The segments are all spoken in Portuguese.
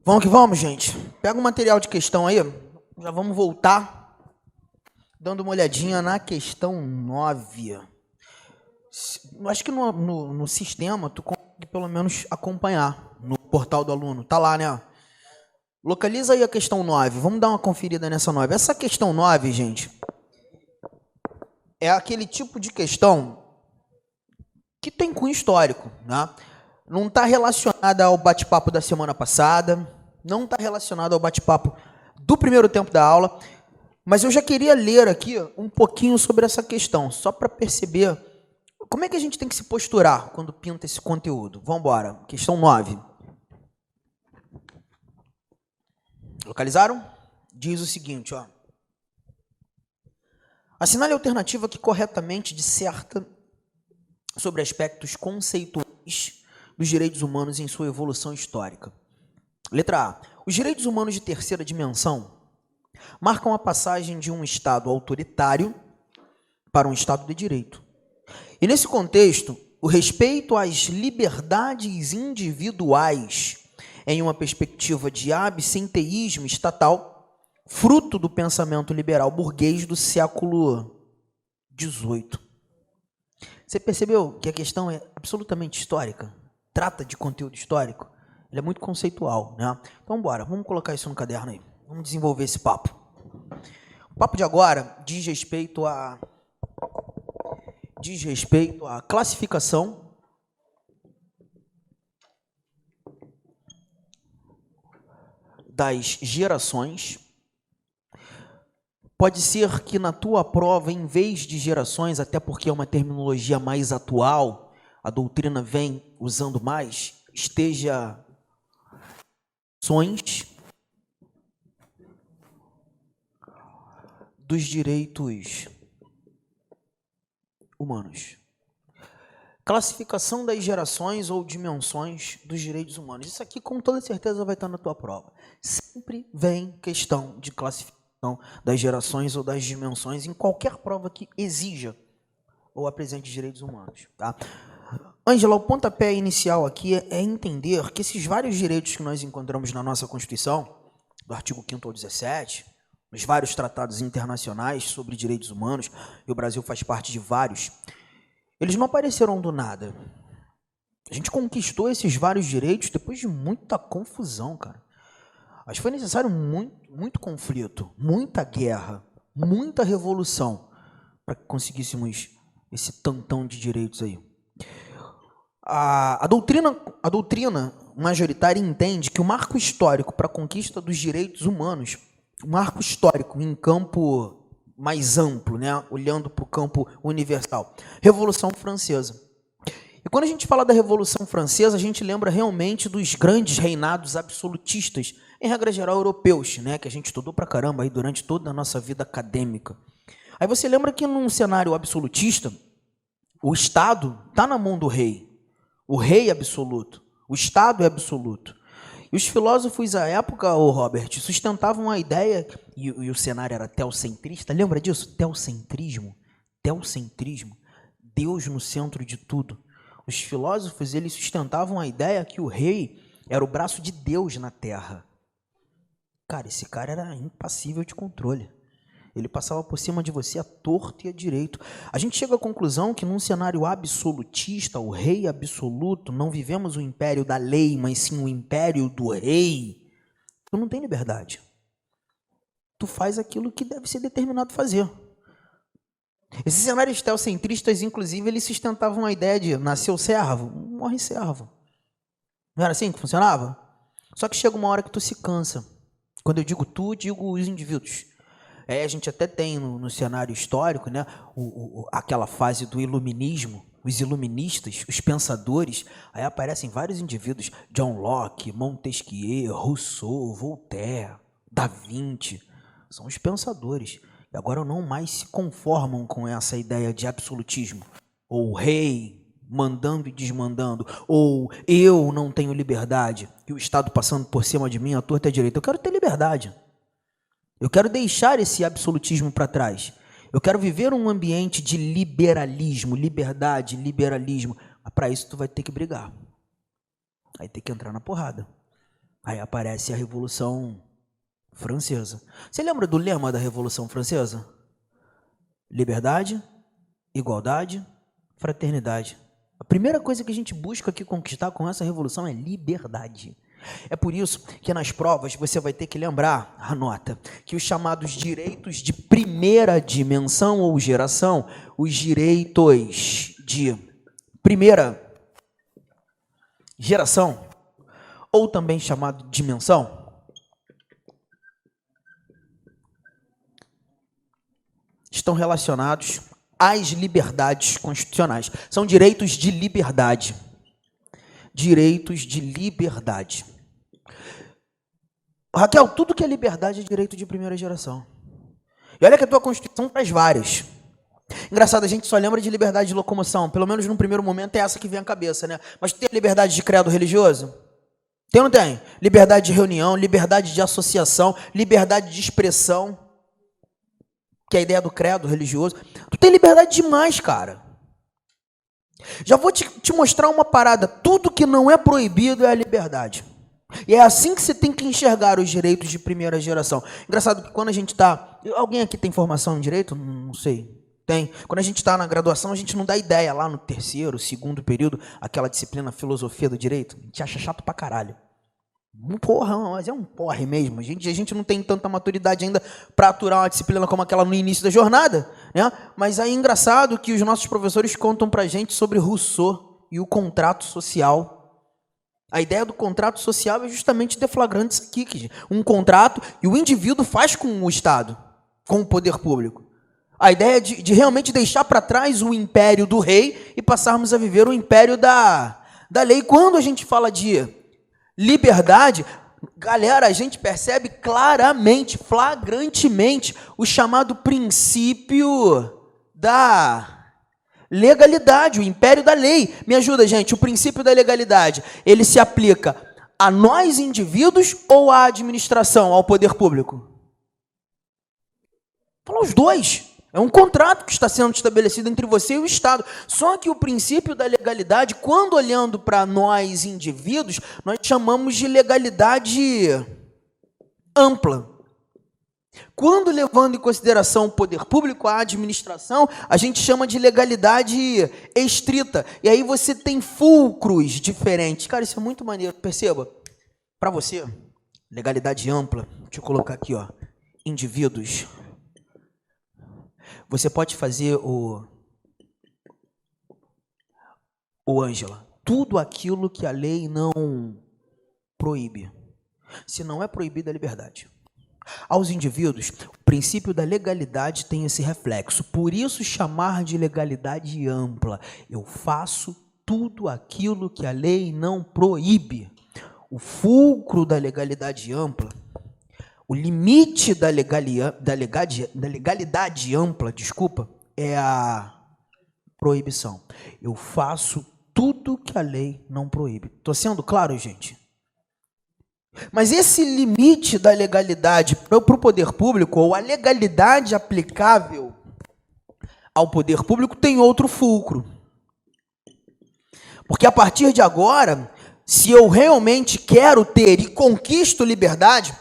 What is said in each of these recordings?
Vamos que vamos, gente. Pega o material de questão aí. Já vamos voltar dando uma olhadinha na questão 9. Acho que no sistema tu consegue pelo menos acompanhar no portal do aluno. Tá lá, né? Localiza aí a questão 9. Vamos dar uma conferida nessa 9. Essa questão 9, gente, é aquele tipo de questão que tem cunho histórico, né? Não está relacionada ao bate-papo da semana passada, não está relacionado ao bate-papo do primeiro tempo da aula, mas eu já queria ler aqui um pouquinho sobre essa questão, só para perceber como é que a gente tem que se posturar quando pinta esse conteúdo. Vamos embora. Questão 9. Localizaram? Diz o seguinte, ó. Assinale a alternativa que corretamente disserta sobre aspectos conceituais dos direitos humanos em sua evolução histórica. Letra A. Os direitos humanos de terceira dimensão marcam a passagem de um Estado autoritário para um Estado de direito. E nesse contexto, o respeito às liberdades individuais em uma perspectiva de absenteísmo estatal, fruto do pensamento liberal burguês do século XVIII. Você percebeu que a questão é absolutamente histórica? Trata de conteúdo histórico? Ele é muito conceitual, né? Então, bora, vamos colocar isso no caderno aí. Vamos desenvolver esse papo. O papo de agora diz respeito à classificação das gerações. Pode ser que na tua prova, em vez de gerações, até porque é uma terminologia mais atual, a doutrina vem usando mais, esteja gerações dos direitos humanos. Classificação das gerações ou dimensões dos direitos humanos. Isso aqui com toda certeza vai estar na tua prova. Sempre vem questão de classificação das gerações ou das dimensões em qualquer prova que exija ou apresente direitos humanos, tá? Ângela, o pontapé inicial aqui é entender que esses vários direitos que nós encontramos na nossa Constituição, do artigo 5º ao 17, nos vários tratados internacionais sobre direitos humanos, e o Brasil faz parte de vários, eles não apareceram do nada. A gente conquistou esses vários direitos depois de muita confusão, cara. Acho que foi necessário muito conflito, muita guerra, muita revolução para que conseguíssemos esse tantão de direitos aí. A doutrina majoritária entende que o marco histórico para a conquista dos direitos humanos, o marco histórico em campo mais amplo, né, olhando para o campo universal, Revolução Francesa. E quando a gente fala da Revolução Francesa, a gente lembra realmente dos grandes reinados absolutistas, em regra geral europeus, né, que a gente estudou pra caramba aí durante toda a nossa vida acadêmica. Aí você lembra que num cenário absolutista, o Estado está na mão do rei. O rei é absoluto. O Estado é absoluto. E os filósofos à época, Robert, sustentavam a ideia, e o cenário era teocentrista, lembra disso? Teocentrismo. Deus no centro de tudo. Os filósofos, eles sustentavam a ideia que o rei era o braço de Deus na terra. Cara, esse cara era impassível de controle. Ele passava por cima de você à torto e à direito. A gente chega à conclusão que num cenário absolutista, o rei absoluto, não vivemos o império da lei, mas sim o império do rei. Tu não tem liberdade. Tu faz aquilo que deve ser determinado fazer. Esses cenários teocentristas, inclusive, eles sustentavam a ideia de nasceu servo, morre servo. Não era assim que funcionava? Só que chega uma hora que tu se cansa. Quando eu digo tu, digo os indivíduos. A gente até tem no cenário histórico, né, aquela fase do iluminismo, os iluministas, os pensadores, aí aparecem vários indivíduos, John Locke, Montesquieu, Rousseau, Voltaire, Da Vinci, são os pensadores. E agora não mais se conformam com essa ideia de absolutismo, ou rei mandando e desmandando, ou eu não tenho liberdade, e o Estado passando por cima de mim, a torta e a direita. Eu quero ter liberdade. Eu quero deixar esse absolutismo para trás. Eu quero viver um ambiente de liberalismo, liberdade, liberalismo. Mas para isso tu vai ter que brigar. Aí tem que entrar na porrada. Aí aparece a Revolução Francesa. Você lembra do lema da Revolução Francesa? Liberdade, igualdade, fraternidade. A primeira coisa que a gente busca aqui conquistar com essa revolução é liberdade. É por isso que nas provas você vai ter que lembrar, anota, que os chamados direitos de primeira dimensão ou geração, os direitos de primeira geração, ou também chamado de dimensão, estão relacionados às liberdades constitucionais. São direitos de liberdade. Direitos de liberdade. Raquel, tudo que é liberdade é direito de primeira geração. E olha que a tua Constituição traz várias. Engraçado, a gente só lembra de liberdade de locomoção. Pelo menos no primeiro momento é essa que vem à cabeça, né? Mas tem liberdade de credo religioso? Tem ou não tem? Liberdade de reunião, liberdade de associação, liberdade de expressão, que é a ideia do credo religioso. Tu tem liberdade demais, cara. Já vou te mostrar uma parada. Tudo que não é proibido é a liberdade. E é assim que você tem que enxergar os direitos de primeira geração. Engraçado que quando a gente está... Alguém aqui tem formação em direito? Não sei. Tem. Quando a gente está na graduação, a gente não dá ideia lá no terceiro, segundo período, aquela disciplina filosofia do direito. A gente acha chato pra caralho. Porra, mas é um porre mesmo. A gente não tem tanta maturidade ainda para aturar uma disciplina como aquela no início da jornada, né? Mas aí é engraçado que os nossos professores contam pra gente sobre Rousseau e o contrato social. A ideia do contrato social é justamente deflagrante isso aqui, um contrato e o indivíduo faz com o Estado, com o poder público. A ideia de realmente deixar para trás o império do rei e passarmos a viver o império da lei. Quando a gente fala de liberdade, galera, a gente percebe claramente, flagrantemente, o chamado princípio da legalidade, o império da lei. Me ajuda, gente, o princípio da legalidade, ele se aplica a nós indivíduos ou à administração, ao poder público? Fala os dois. É um contrato que está sendo estabelecido entre você e o Estado. Só que o princípio da legalidade, quando olhando para nós indivíduos, nós chamamos de legalidade ampla. Quando levando em consideração o poder público, a administração, a gente chama de legalidade estrita. E aí você tem fulcros diferentes. Cara, isso é muito maneiro. Perceba, para você, legalidade ampla, deixa eu colocar aqui, ó, indivíduos. Você pode fazer o Ângela, tudo aquilo que a lei não proíbe. Se não é proibido, é liberdade. Aos indivíduos, o princípio da legalidade tem esse reflexo. Por isso chamar de legalidade ampla. Eu faço tudo aquilo que a lei não proíbe. O fulcro da legalidade ampla, o limite da legalidade ampla, é a proibição. Eu faço tudo que a lei não proíbe. Estou sendo claro, gente? Mas esse limite da legalidade para o poder público, ou a legalidade aplicável ao poder público, tem outro fulcro. Porque a partir de agora, se eu realmente quero ter e conquisto liberdade,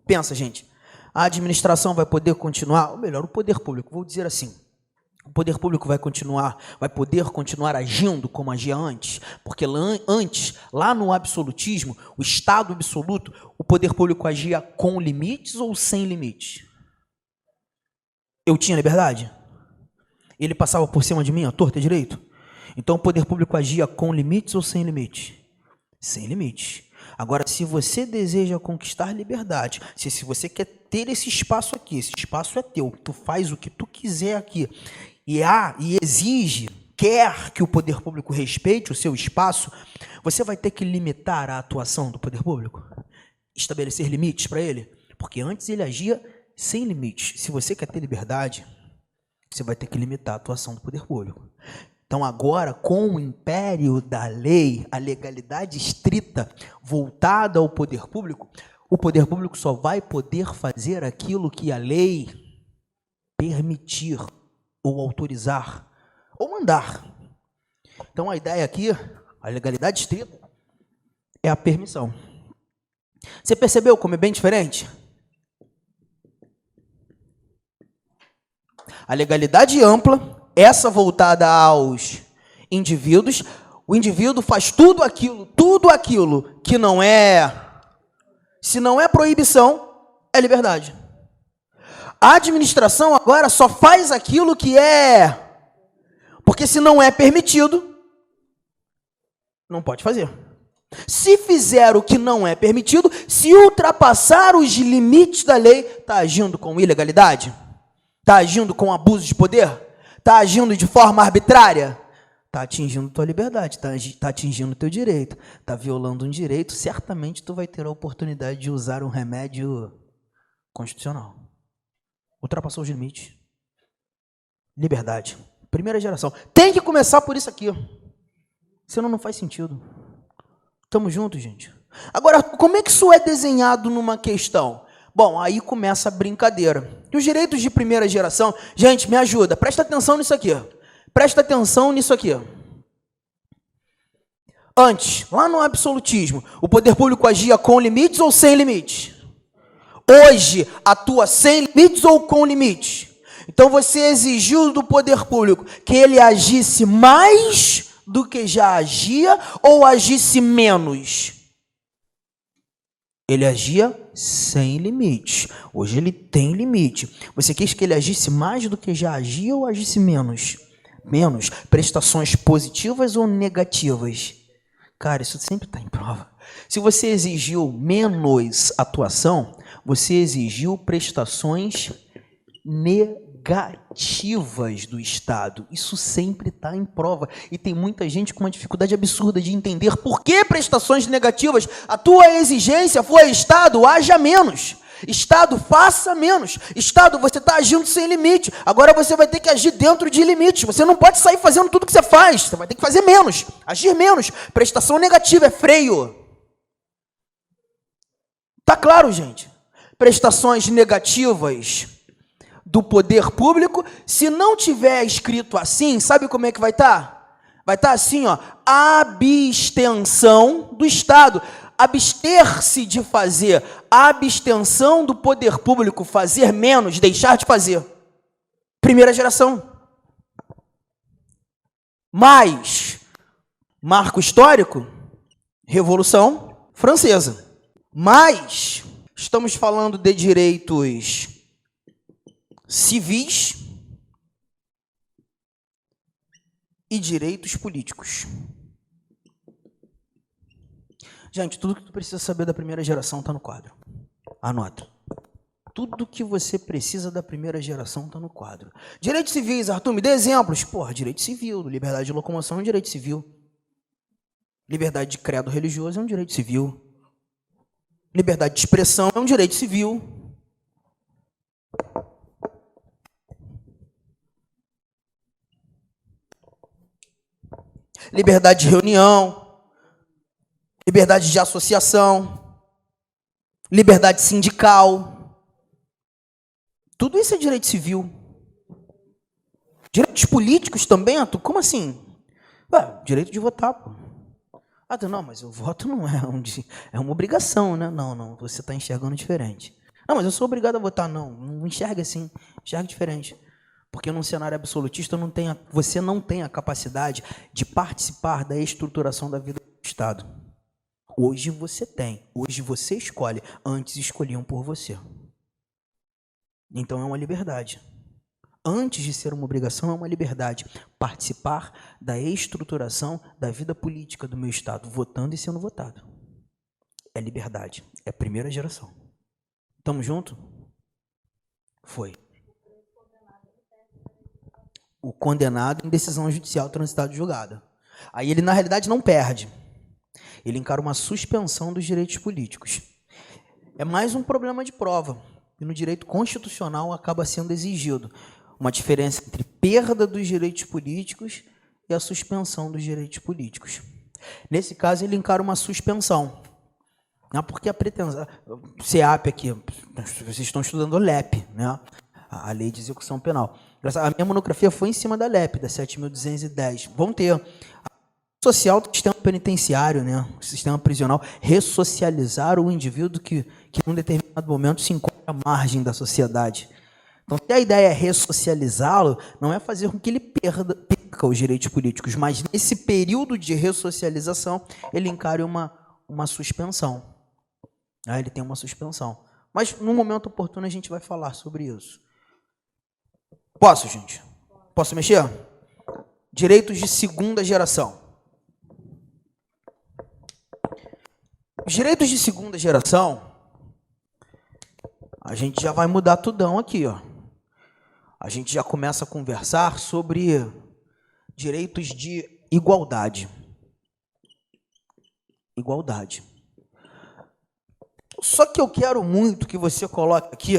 pensa, gente, a administração vai poder continuar, ou melhor, o poder público, vou dizer assim, o poder público vai poder continuar agindo como agia antes, porque antes, lá no absolutismo, o Estado absoluto, o poder público agia com limites ou sem limites? Eu tinha liberdade? Ele passava por cima de mim, à torta e direito? Então o poder público agia com limites ou sem limites? Sem limites. Agora, se você deseja conquistar liberdade, se você quer ter esse espaço aqui, esse espaço é teu, tu faz o que tu quiser aqui, e exige, quer que o poder público respeite o seu espaço, você vai ter que limitar a atuação do poder público, estabelecer limites para ele, porque antes ele agia sem limites. Se você quer ter liberdade, você vai ter que limitar a atuação do poder público. Então agora, com o império da lei, a legalidade estrita voltada ao poder público, o poder público só vai poder fazer aquilo que a lei permitir, ou autorizar, ou mandar. Então a ideia aqui, a legalidade estrita, é a permissão. Você percebeu como é bem diferente? A legalidade ampla, essa voltada aos indivíduos, o indivíduo faz tudo aquilo que não é, se não é proibição, é liberdade. A administração agora só faz aquilo que é, porque se não é permitido, não pode fazer. Se fizer o que não é permitido, se ultrapassar os limites da lei, está agindo com ilegalidade? Está agindo com abuso de poder? Está agindo de forma arbitrária? Está atingindo tua liberdade, está atingindo teu direito, está violando um direito, certamente tu vai ter a oportunidade de usar um remédio constitucional. Ultrapassou os limites. Liberdade. Primeira geração. Tem que começar por isso aqui. Senão não faz sentido. Tamo juntos, gente. Agora, como é que isso é desenhado numa questão? Bom, aí começa a brincadeira. E os direitos de primeira geração, gente, me ajuda, presta atenção nisso aqui. Presta atenção nisso aqui. Antes, lá no absolutismo, o poder público agia com limites ou sem limites? Hoje, atua sem limites ou com limites? Então você exigiu do poder público que ele agisse mais do que já agia ou agisse menos? Ele agia sem limite. Hoje ele tem limite. Você quis que ele agisse mais do que já agia ou agisse menos? Menos. Prestações positivas ou negativas? Cara, isso sempre está em prova. Se você exigiu menos atuação, você exigiu prestações negativas do Estado. Isso sempre está em prova. E tem muita gente com uma dificuldade absurda de entender por que prestações negativas. A tua exigência foi: Estado, haja menos. Estado, faça menos. Estado, você está agindo sem limite. Agora você vai ter que agir dentro de limites. Você não pode sair fazendo tudo que você faz. Você vai ter que fazer menos, agir menos. Prestação negativa é freio. Tá claro, gente? Prestações negativas do poder público, se não tiver escrito assim, sabe como é que vai estar? Vai estar assim, ó, abstenção do Estado. Abster-se de fazer, a abstenção do poder público, fazer menos, deixar de fazer. Primeira geração. Mais, marco histórico, Revolução Francesa. Mas estamos falando de direitos civis e direitos políticos. Gente, tudo que tu precisa saber da primeira geração está no quadro. Anota. Tudo que você precisa da primeira geração está no quadro. Direitos civis, Arthur, me dê exemplos. Porra, direito civil, liberdade de locomoção é um direito civil. Liberdade de credo religioso é um direito civil. Liberdade de expressão é um direito civil. Liberdade de reunião. Liberdade de associação, liberdade sindical, tudo isso é direito civil. Direitos políticos também, Arthur? Como assim? Ué, direito de votar, pô. Ah, não, mas o voto não é é uma obrigação, né? Não, você está enxergando diferente. Não, mas eu sou obrigado a votar. Não enxerga assim, enxerga diferente. Porque num cenário absolutista você não tem a capacidade de participar da estruturação da vida do Estado. Hoje você tem, hoje você escolhe, antes escolhiam por você. Então é uma liberdade. Antes de ser uma obrigação, é uma liberdade. Participar da estruturação da vida política do meu Estado, votando e sendo votado. É liberdade, é primeira geração. Tamo junto? Foi. O condenado em decisão judicial transitada e julgada. Aí ele, na realidade, não perde. Ele encara uma suspensão dos direitos políticos. É mais um problema de prova. E no direito constitucional acaba sendo exigido uma diferença entre perda dos direitos políticos e a suspensão dos direitos políticos. Nesse caso, ele encara uma suspensão. Porque a pretensão... CEAP aqui, vocês estão estudando o LEP, né? A lei de execução penal. A minha monografia foi em cima da LEP, da 7.210. Vão ter social do sistema penitenciário, né? O sistema prisional, ressocializar o indivíduo que em um determinado momento se encontra à margem da sociedade. Então, se a ideia é ressocializá-lo, não é fazer com que ele perca os direitos políticos, mas nesse período de ressocialização, ele encare uma suspensão. Ele tem uma suspensão. Mas, no momento oportuno, a gente vai falar sobre isso. Posso, gente? Posso mexer? Direitos de segunda geração. Os direitos de segunda geração, a gente já vai mudar tudão aqui, ó. A gente já começa a conversar sobre direitos de igualdade. Igualdade. Só que eu quero muito que você coloque aqui